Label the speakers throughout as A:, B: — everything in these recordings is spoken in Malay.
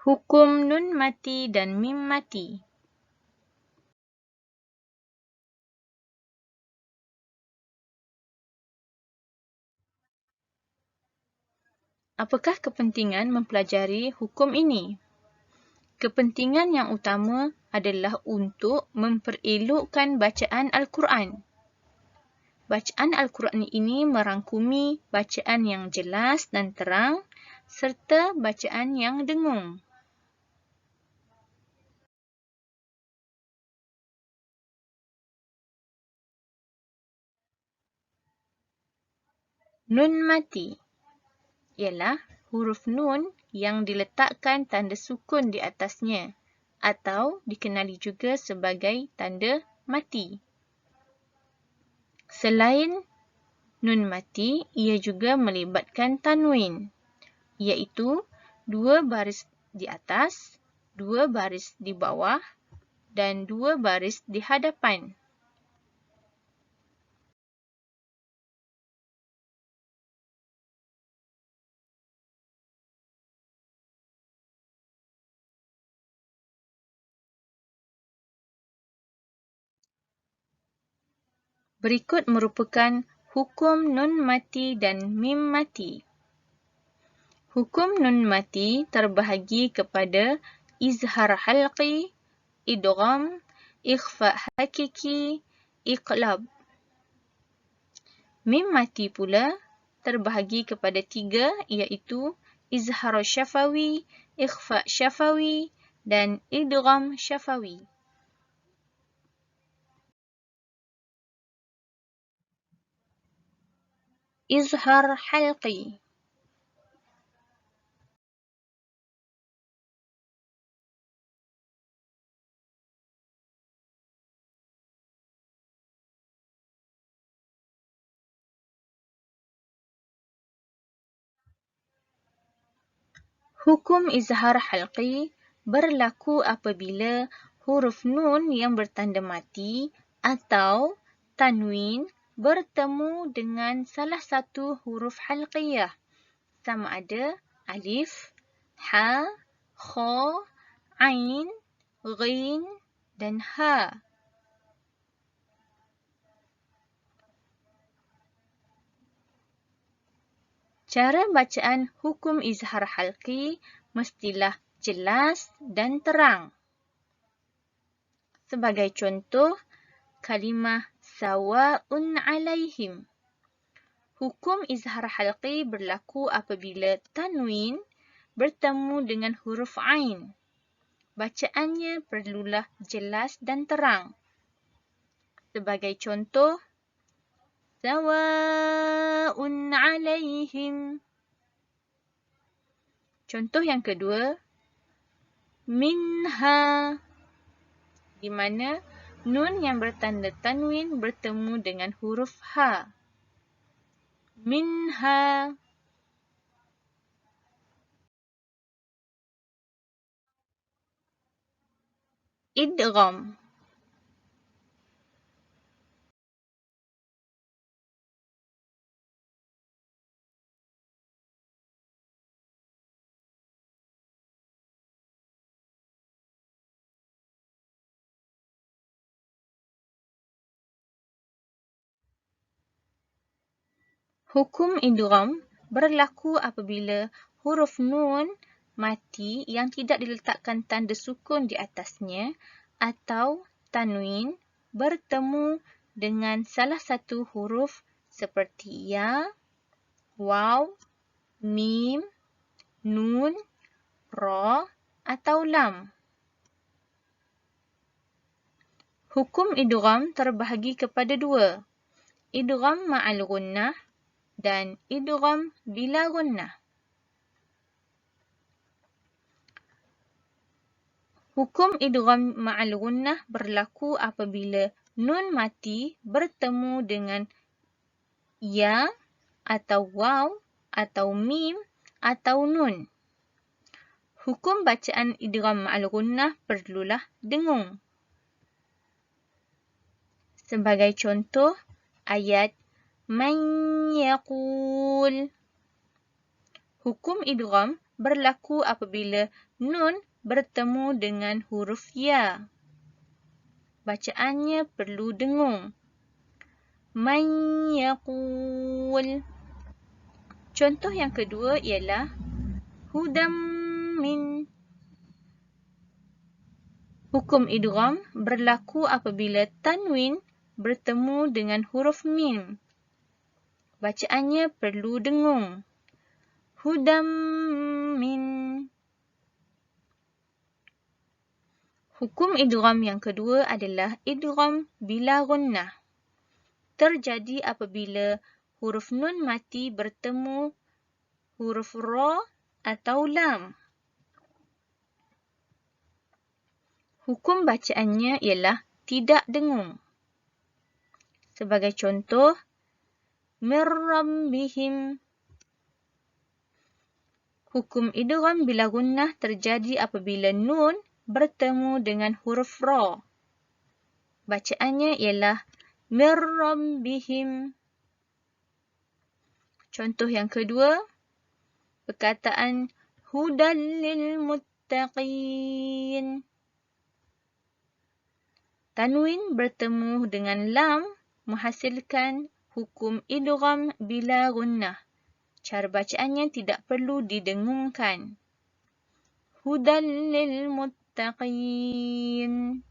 A: Hukum nun mati dan mim mati. Apakah kepentingan mempelajari hukum ini? Kepentingan yang utama adalah untuk memperelokkan bacaan Al-Quran. Bacaan Al-Quran ini merangkumi bacaan yang jelas dan terang serta bacaan yang dengung. Nun mati ialah huruf nun yang diletakkan tanda sukun di atasnya atau dikenali juga sebagai tanda mati. Selain nun mati, ia juga melibatkan tanwin, iaitu 2 baris di atas, 2 baris di bawah dan 2 baris di hadapan. Berikut merupakan hukum nun mati dan mim mati. Hukum nun mati terbahagi kepada izhar halqi, idgham, ikhfa hakiki, iqlab. Mim mati pula terbahagi kepada 3 iaitu izhar syafawi, ikhfa syafawi dan idgham syafawi. Izhar halqi. Hukum izhar halqi berlaku apabila huruf nun yang bertanda mati atau tanwin bertemu dengan salah satu huruf halqiyah sama ada alif, ha, kha, ain, ghin dan ha. Cara bacaan hukum izhar halqi mestilah jelas dan terang. Sebagai contoh, kalimah sawa'un alaihim. Hukum izhar halqi berlaku apabila tanwin bertemu dengan huruf ain. Bacaannya perlulah jelas dan terang. Sebagai contoh, sawa'un alaihim. Contoh yang kedua, minha, di mana nun yang bertanda tanwin bertemu dengan huruf ha. Minha. Idgham. Hukum idgham berlaku apabila huruf nun mati yang tidak diletakkan tanda sukun di atasnya atau tanwin bertemu dengan salah satu huruf seperti ya, waw, mim, nun, ra atau lam. Hukum idgham terbahagi kepada 2, idgham ma'al gunnah dan idgham bila gunnah. Hukum idgham ma'al gunnah berlaku apabila nun mati bertemu dengan ya atau waw atau mim atau nun. Hukum bacaan idgham ma'al gunnah perlulah dengung. Sebagai contoh, ayat man yaqul. Hukum idgham berlaku apabila nun bertemu dengan huruf ya. Bacaannya perlu dengung. Man yaqul. Contoh yang kedua ialah hudam min. Hukum idgham berlaku apabila tanwin bertemu dengan huruf mim. Bacaannya perlu dengung. Hudam min. Hukum idgham yang kedua adalah idgham bila gunnah. Terjadi apabila huruf nun mati bertemu huruf ra atau lam. Hukum bacaannya ialah tidak dengung. Sebagai contoh, mir rabbihim. Hukum idgham bila gunnah terjadi apabila nun bertemu dengan huruf ra. Bacaannya ialah mir rabbihim. Contoh yang kedua, perkataan hudal lil muttaqin. Tanwin bertemu dengan lam menghasilkan hukum idgham bila gunnah. Cara bacaannya tidak perlu didengungkan. Hudal lil muttaqin.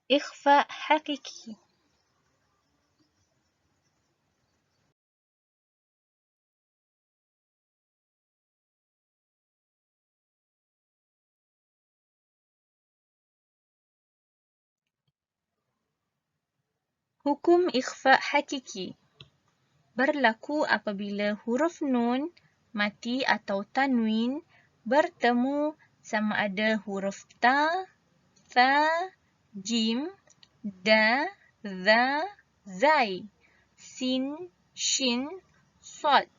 A: Ikhfa hakiki. Hukum ikhfa hakiki berlaku apabila huruf nun mati atau tanwin bertemu sama ada huruf ta, tha, jim, da, za, zai, sin, shin, sad,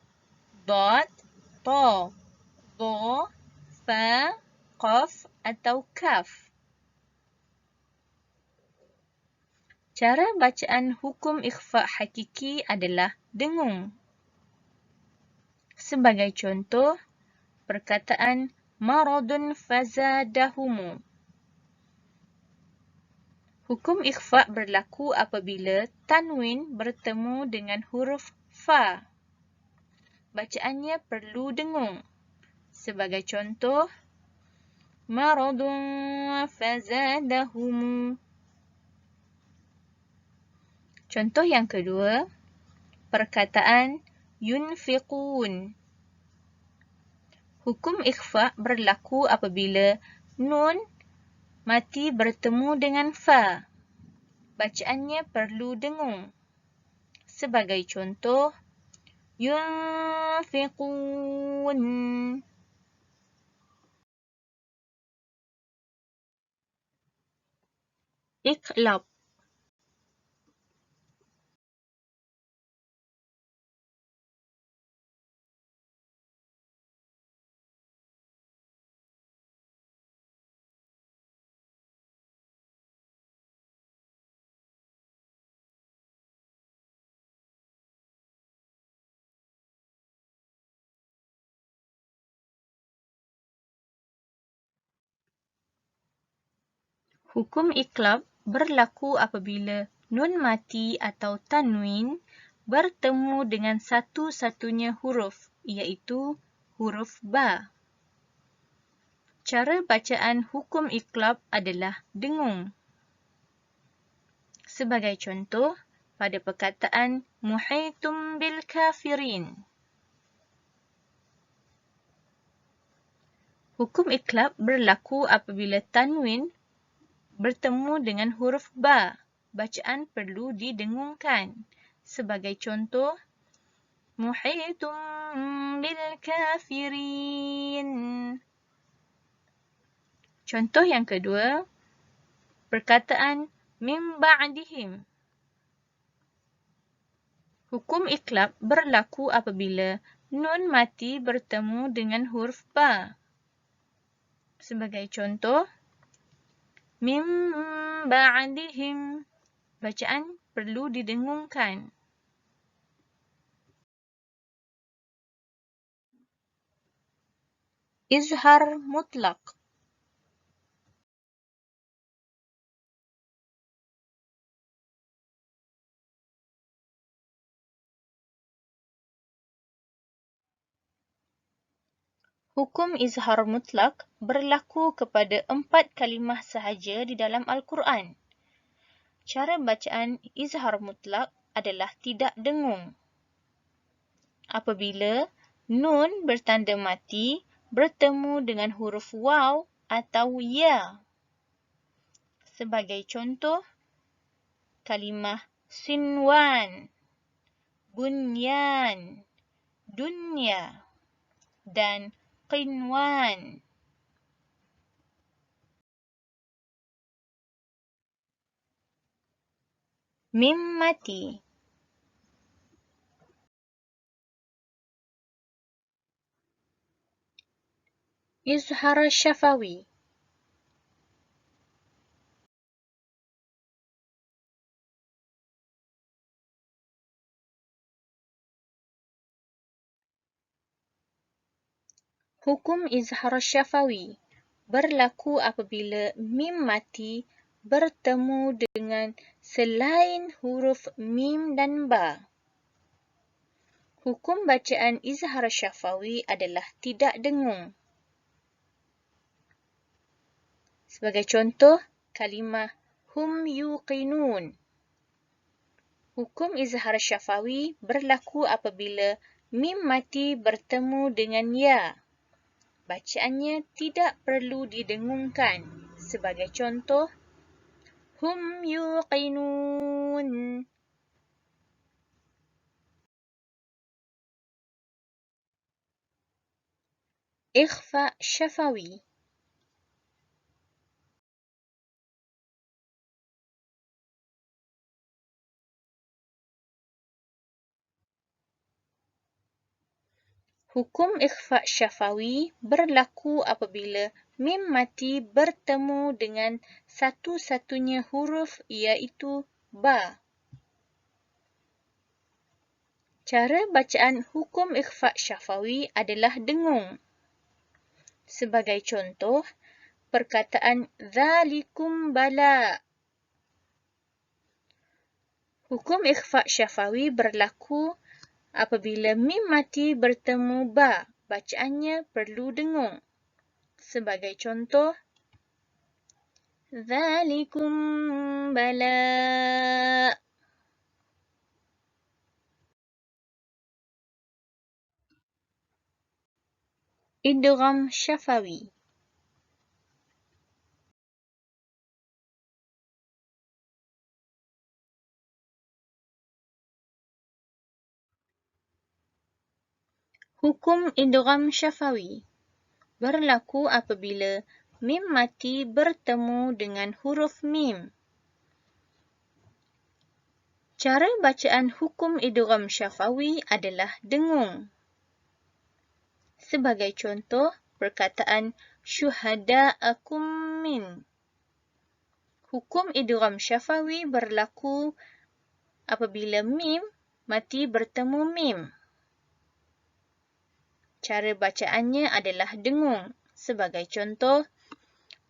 A: dad, ta, dha, fa, qaf atau kaf. Cara bacaan hukum ikhfa hakiki adalah dengung. Sebagai contoh, perkataan maradun fazadahumu. Hukum ikhfa berlaku apabila tanwin bertemu dengan huruf fa. Bacaannya perlu dengung. Sebagai contoh, maradun fazadahumu. Contoh yang kedua, perkataan yunfiqun. Hukum ikhfa berlaku apabila nun mati bertemu dengan fa. Bacaannya perlu dengung. Sebagai contoh, yunfiqun. Iqlab. Hukum iqlab berlaku apabila nun mati atau tanwin bertemu dengan satu-satunya huruf, iaitu huruf ba. Cara bacaan hukum iqlab adalah dengung. Sebagai contoh, pada perkataan muhaitum bil kafirin. Hukum iqlab berlaku apabila tanwin bertemu dengan huruf ba. Bacaan perlu didengungkan. Sebagai contoh, muhaitum bil kafirin. Contoh yang kedua, perkataan min ba'dihim. Hukum iqlab berlaku apabila nun mati bertemu dengan huruf ba. Sebagai contoh, min ba'dihim. Bacaan perlu didengungkan. Izhar mutlak. Hukum izhar mutlak berlaku kepada 4 kalimah sahaja di dalam Al-Quran. Cara bacaan izhar mutlak adalah tidak dengung. Apabila nun bertanda mati bertemu dengan huruf waw atau ya. Sebagai contoh, kalimah sinwan, bunyan, dunya dan qinwan. Mim mati. Izhar syafawi. Hukum izhar syafawi berlaku apabila mim mati bertemu dengan selain huruf mim dan ba. Hukum bacaan izhar syafawi adalah tidak dengung. Sebagai contoh, kalimah hum yuqinun. Hukum izhar syafawi berlaku apabila mim mati bertemu dengan ya. Bacaannya tidak perlu didengungkan. Sebagai contoh, hum yuqinun. Ikhfa syafawi. Hukum ikhfa syafawi berlaku apabila mim mati bertemu dengan satu-satunya huruf iaitu ba. Cara bacaan hukum ikhfa syafawi adalah dengung. Sebagai contoh, perkataan dzalikum bala. Hukum ikhfa syafawi berlaku apabila mim mati bertemu ba. Bacaannya perlu dengung. Sebagai contoh, dzalikum bala. Idgham syafawi. Hukum idgham syafawi berlaku apabila mim mati bertemu dengan huruf mim. Cara bacaan hukum idgham syafawi adalah dengung. Sebagai contoh, perkataan syuhada'akum min. Hukum idgham syafawi berlaku apabila mim mati bertemu mim. Cara bacaannya adalah dengung. Sebagai contoh,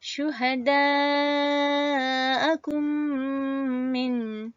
A: syuhada'akum min.